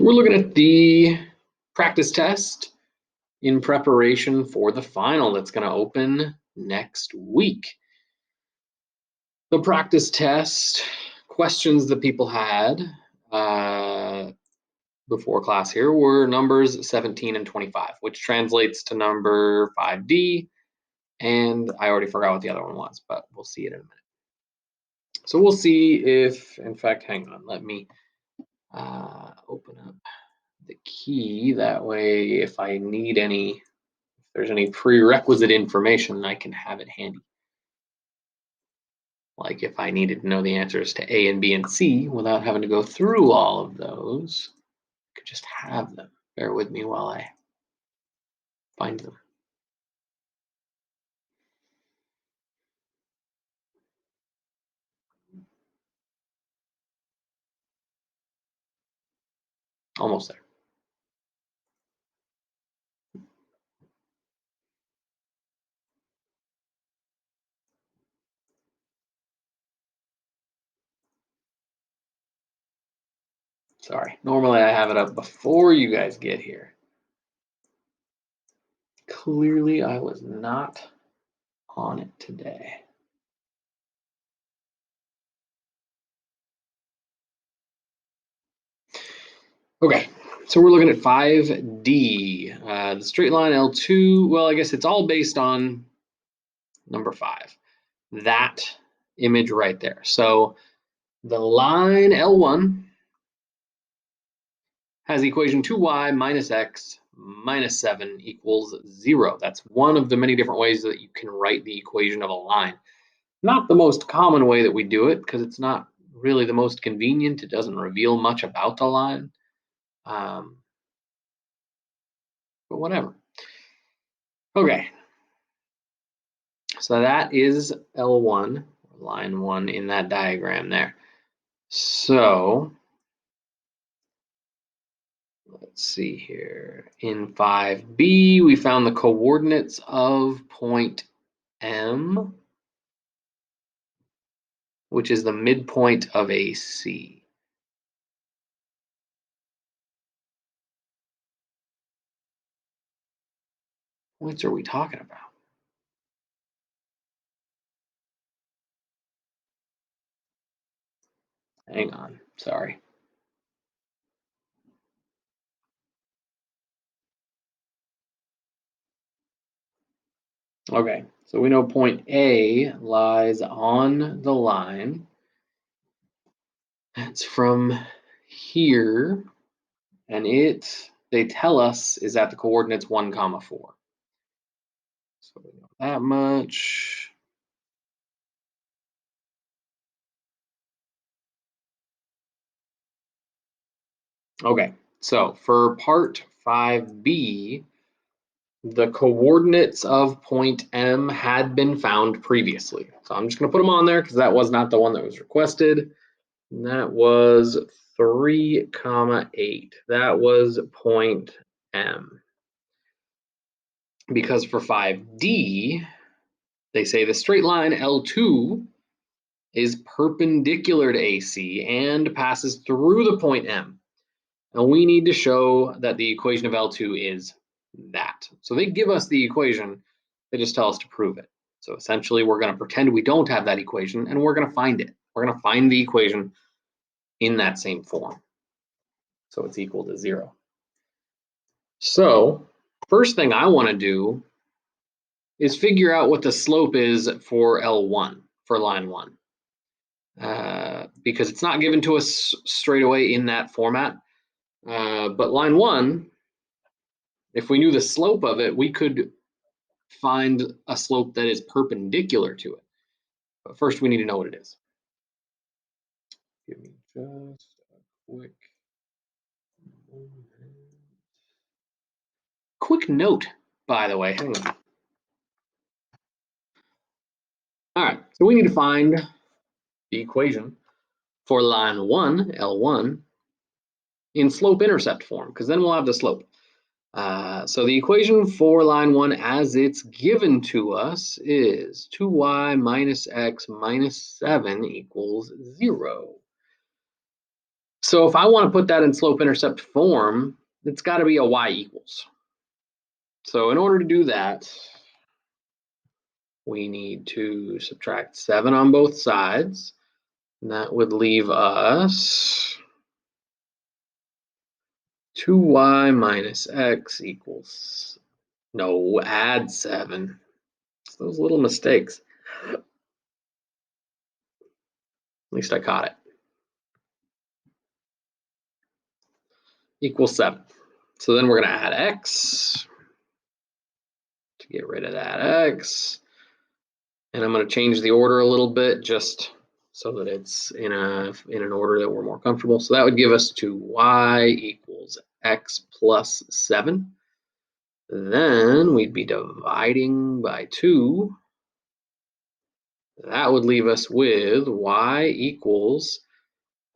we're looking at the practice test in preparation for the final that's going to open next week. The practice test questions that people had before class here were numbers 17 and 25, which translates to number 5D. And I already forgot what the other one was, but we'll see it in a minute. So we'll see if, in fact, hang on, let me open up the key. That way, if I need any, if there's any prerequisite information, I can have it handy. Like if I needed to know the answers to A and B and C without having to go through all of those, I could just have them. Bear with me while I find them. Almost there. Sorry, normally I have it up before you guys get here. Clearly I was not on it today. Okay, so we're looking at 5D. The straight line L2, well, I guess it's all based on number 5. That image right there. So the line L1 has the equation 2y minus x minus 7 equals 0. That's one of the many different ways that you can write the equation of a line. Not the most common way that we do it because it's not really the most convenient. It doesn't reveal much about the line. But whatever. Okay. So that is L1, line 1 in that diagram there. So let's see here. In 5B, we found the coordinates of point M, which is the midpoint of AC. What are we talking about? Hang on, sorry. Okay, so we know point A lies on the line. It's from here, and they tell us, is at the coordinates 1, 4. So we know that much. Okay, so for part 5B, the coordinates of point M had been found previously. So I'm just going to put them on there because that was not the one that was requested. And that was 3, 8. That was point M. Because for 5D, they say the straight line L2 is perpendicular to AC and passes through the point M. And we need to show that the equation of L2 is that. So they give us the equation, they just tell us to prove it. So essentially we're going to pretend we don't have that equation and we're going to find it. We're going to find the equation in that same form. So it's equal to 0. So first thing I want to do is figure out what the slope is for L1, for line 1. Because it's not given to us straight away in that format. But line 1, if we knew the slope of it, we could find a slope that is perpendicular to it. But first we need to know what it is. Give me just a quick note, by the way. Hang on. All right, so we need to find the equation for line 1, L1, in slope-intercept form, because then we'll have the slope. So the equation for line 1 as it's given to us is 2y minus x minus 7 equals 0. So if I want to put that in slope-intercept form, it's got to be a y equals. So in order to do that, we need to subtract 7 on both sides. And that would leave us 2y minus x equals, no, add 7. It's those little mistakes. At least I caught it. Equals 7. So then we're going to add x to get rid of that x. And I'm going to change the order a little bit just so that it's in an order that we're more comfortable. So that would give us to y equals x plus 7. Then we'd be dividing by 2. That would leave us with y equals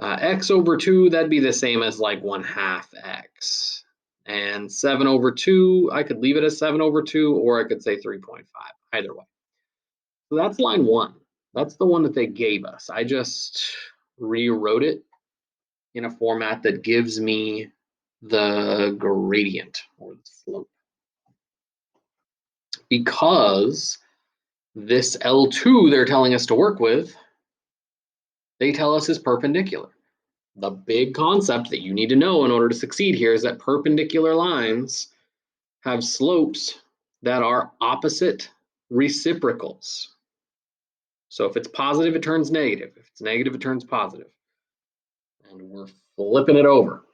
x over 2. That'd be the same as like 1/2 x. And 7 over 2, I could leave it as 7 over 2, or I could say 3.5, either way. So that's line 1. That's the one that they gave us. I just rewrote it in a format that gives me the gradient or the slope. Because this L2 they're telling us to work with, they tell us is perpendicular. The big concept that you need to know in order to succeed here is that perpendicular lines have slopes that are opposite reciprocals. So if it's positive, it turns negative. If it's negative, it turns positive. And we're flipping it over.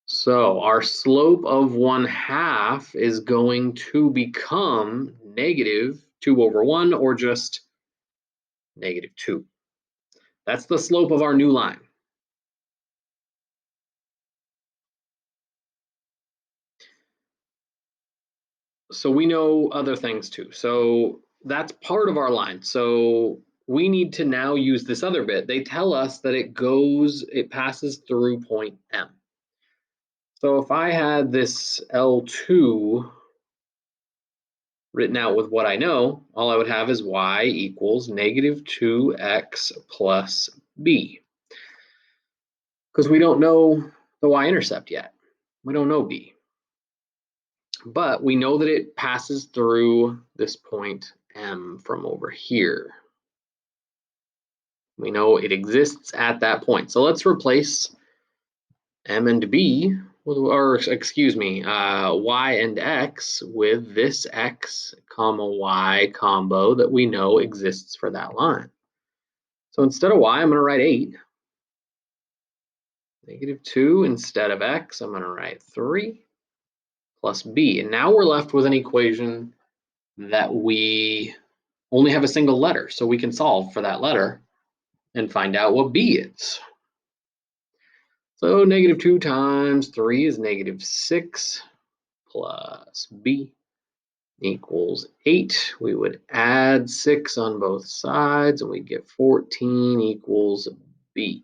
So our slope of 1/2 is going to become negative 2 over 1, or just negative 2. That's the slope of our new line. So we know other things too. So that's part of our line. So we need to now use this other bit. They tell us that it passes through point M. So if I had this L2 written out with what I know, all I would have is y equals negative 2x plus b. Because we don't know the y-intercept yet. We don't know b. But we know that it passes through this point M from over here. We know it exists at that point. So let's replace M and B, or excuse me, Y and X with this X comma Y combo that we know exists for that line. So instead of Y, I'm going to write 8. Negative 2 instead of X, I'm going to write 3 plus B. And now we're left with an equation that we only have a single letter. So we can solve for that letter and find out what B is. So negative 2 times 3 is negative 6 plus B equals 8. We would add 6 on both sides and we get 14 equals B.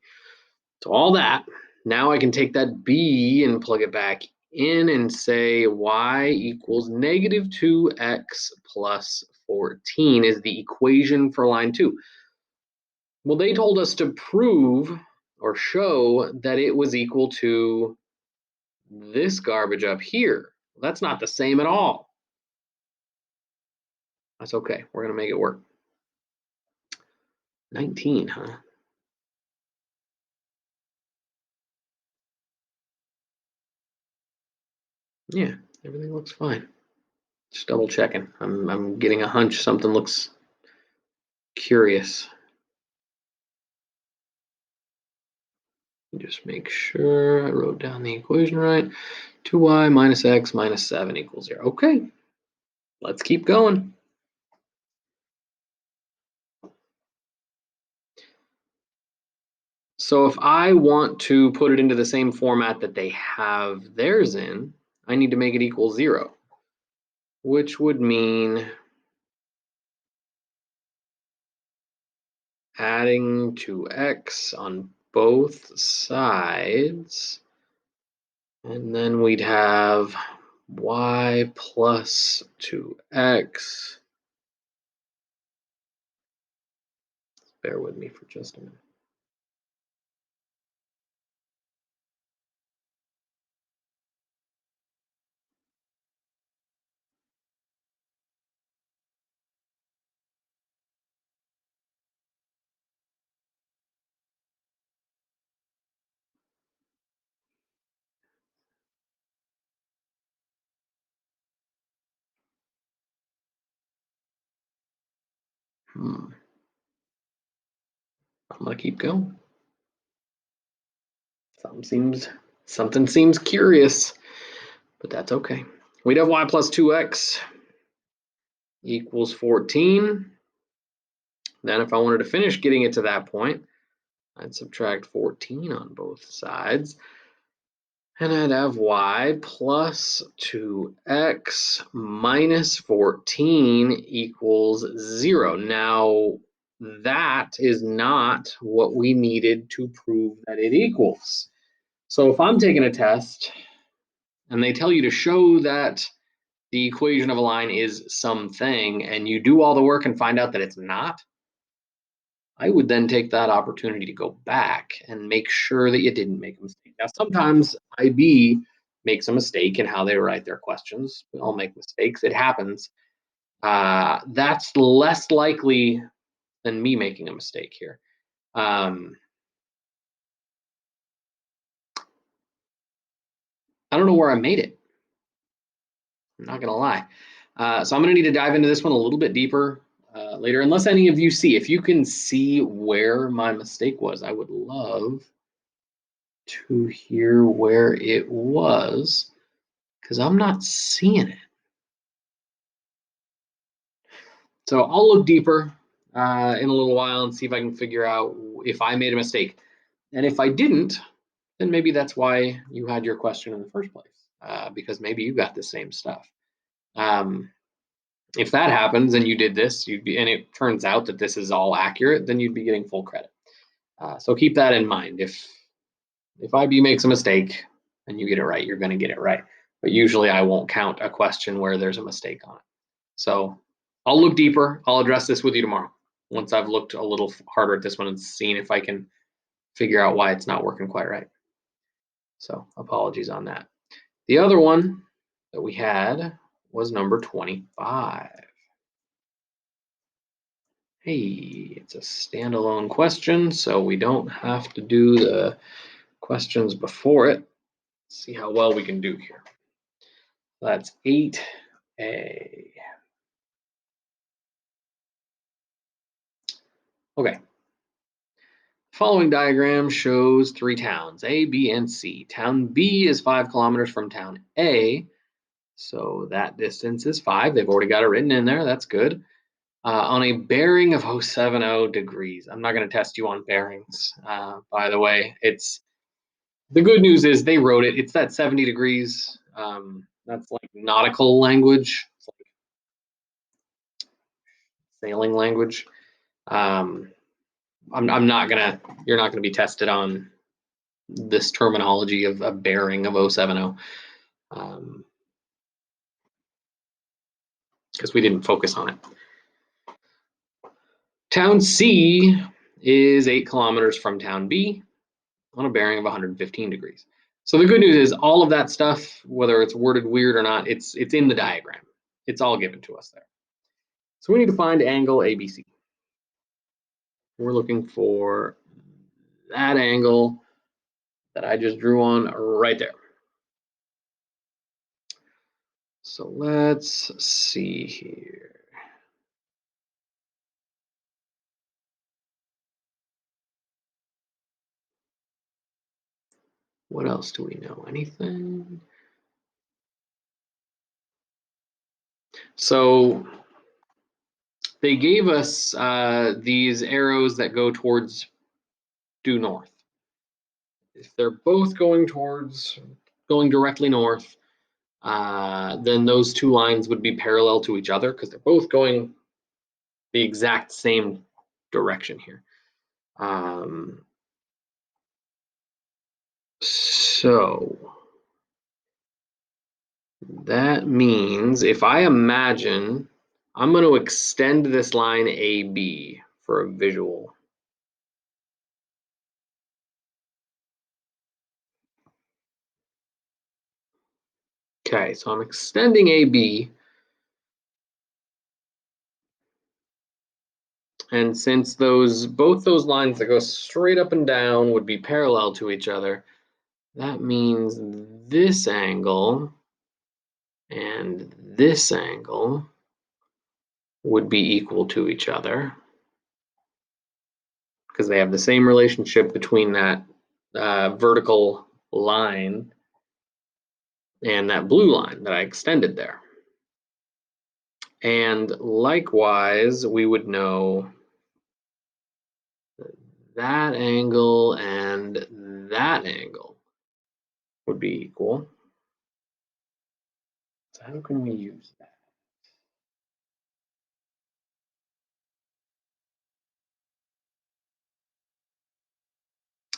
So all that, now I can take that B and plug it back in and say y equals negative 2x plus 14 is the equation for line 2. Well, they told us to prove or show that it was equal to this garbage up here. That's not the same at all. That's okay. We're going to make it work. 19, huh? Yeah, everything looks fine. Just double checking. I'm getting a hunch something looks curious. Just make sure I wrote down the equation right. 2y minus x minus 7 equals 0. Okay, let's keep going. So if I want to put it into the same format that they have theirs in, I need to make it equal 0, which would mean adding to x on both sides, and then we'd have y plus 2x. Bear with me for just a minute. I'm gonna keep going. Something seems curious, but that's okay. We'd have y plus 2x equals 14. Then if I wanted to finish getting it to that point, I'd subtract 14 on both sides. And I'd have y plus 2x minus 14 equals 0. Now, that is not what we needed to prove that it equals. So if I'm taking a test and they tell you to show that the equation of a line is something, and you do all the work and find out that it's not, I would then take that opportunity to go back and make sure that you didn't make a mistake. Now, sometimes IB makes a mistake in how they write their questions. We all make mistakes. It happens. That's less likely than me making a mistake here. I don't know where I made it. I'm not gonna lie. So I'm gonna need to dive into this one a little bit deeper later, unless any of you see. If you can see where my mistake was, I would love to hear where it was, because I'm not seeing it. So I'll look deeper in a little while and see if I can figure out if I made a mistake. And if I didn't, then maybe that's why you had your question in the first place, because maybe you got the same stuff. If that happens and you did this, and it turns out that this is all accurate, then you'd be getting full credit. So keep that in mind. If IB makes a mistake and you get it right, you're going to get it right. But usually I won't count a question where there's a mistake on it. So I'll look deeper. I'll address this with you tomorrow once I've looked a little harder at this one and seen if I can figure out why it's not working quite right. So apologies on that. The other one that we had was number 25. Hey, it's a standalone question, so we don't have to do the questions before it. Let's see how well we can do here. That's 8A. Okay. Following diagram shows 3 towns, A, B, and C. Town B is 5 kilometers from town A, so that distance is 5. They've already got it written in there. That's good. On a bearing of 070 degrees. I'm not going to test you on bearings, by the way. The good news is they wrote it. It's that 70 degrees. That's like nautical language. It's like sailing language. I'm not gonna. You're not gonna be tested on this terminology of a bearing of 070, because we didn't focus on it. Town C is 8 kilometers from town B on a bearing of 115 degrees. So the good news is all of that stuff, whether it's worded weird or not, it's in the diagram. It's all given to us there. So we need to find angle ABC. We're looking for that angle that I just drew on right there. So let's see here. What else do we know? Anything? So they gave us these arrows that go towards due north. If they're both going directly north, then those 2 lines would be parallel to each other because they're both going the exact same direction here. So that means if I imagine, I'm going to extend this line AB for a visual. Okay, so I'm extending AB. And since both those lines that go straight up and down would be parallel to each other, that means this angle and this angle would be equal to each other. because they have the same relationship between that vertical line and that blue line that I extended there. And likewise, we would know that angle and that angle would be equal. So how can we use that?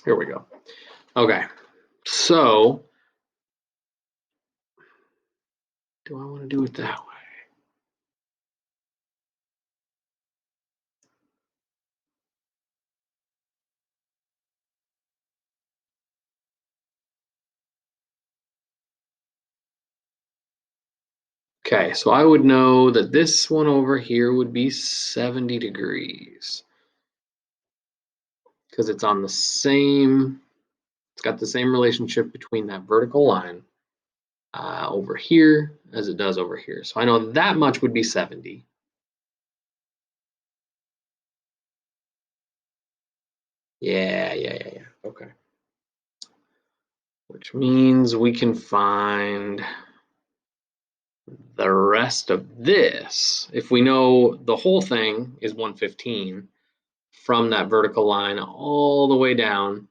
Here we go. Okay, so do I want to do it that way? Okay, so I would know that this one over here would be 70 degrees because it's on the same, it's got the same relationship between that vertical line over here as it does over here. So I know that much would be 70. Yeah. Okay. Which means we can find the rest of this. If we know the whole thing is 115 from that vertical line all the way down,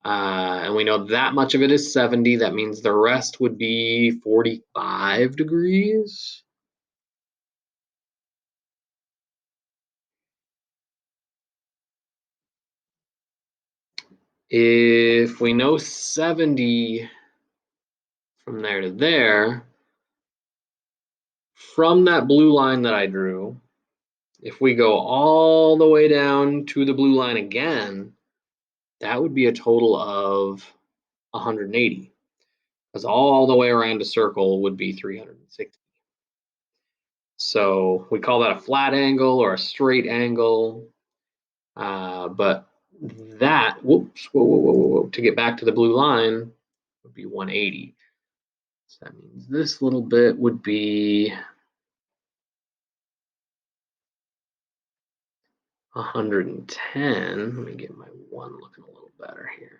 and we know that much of it is 70, that means the rest would be 45 degrees. If we know 70 from there to there, from that blue line that I drew, if we go all the way down to the blue line again, that would be a total of 180, because all the way around a circle would be 360. So we call that a flat angle or a straight angle. But that, whoops, whoa, to get back to the blue line would be 180. So that means this little bit would be 110. Let me get my one looking a little better here.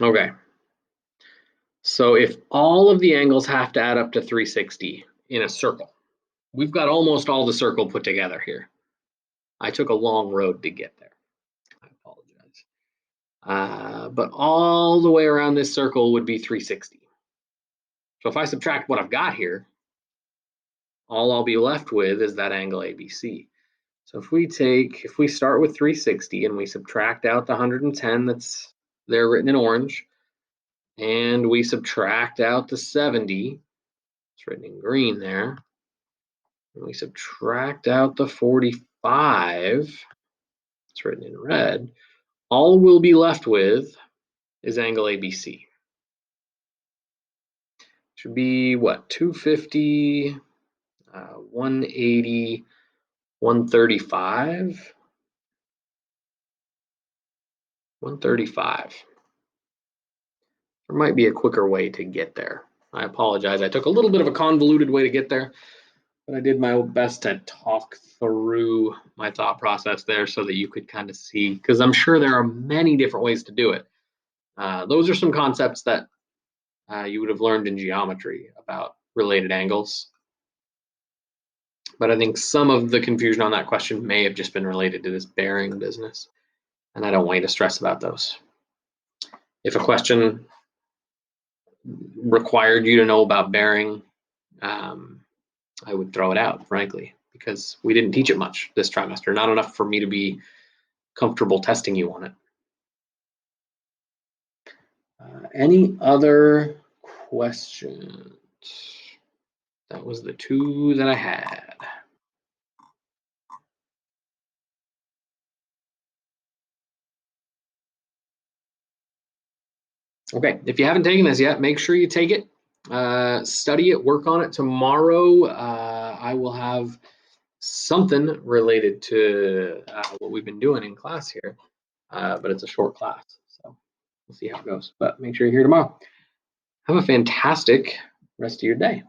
Okay. So if all of the angles have to add up to 360 in a circle, we've got almost all the circle put together here. I took a long road to get there. I apologize. But all the way around this circle would be 360. So if I subtract what I've got here, all I'll be left with is that angle ABC. So if we start with 360 and we subtract out the 110 that's there written in orange, and we subtract out the 70, it's written in green there, and we subtract out the 45, it's written in red, all we'll be left with is angle ABC. Should be what, 250, 180, 135? 135. There might be a quicker way to get there. I apologize. I took a little bit of a convoluted way to get there, but I did my best to talk through my thought process there so that you could kind of see, because I'm sure there are many different ways to do it. Those are some concepts that you would have learned in geometry about related angles. But I think some of the confusion on that question may have just been related to this bearing business, and I don't want you to stress about those. If a question required you to know about bearing, I would throw it out, frankly, because we didn't teach it much this trimester, not enough for me to be comfortable testing you on it. Any other questions? That was the two that I had. Okay, if you haven't taken this yet, make sure you take it, study it, work on it. Tomorrow, I will have something related to what we've been doing in class here, but it's a short class, so we'll see how it goes. But make sure you're here tomorrow. Have a fantastic rest of your day.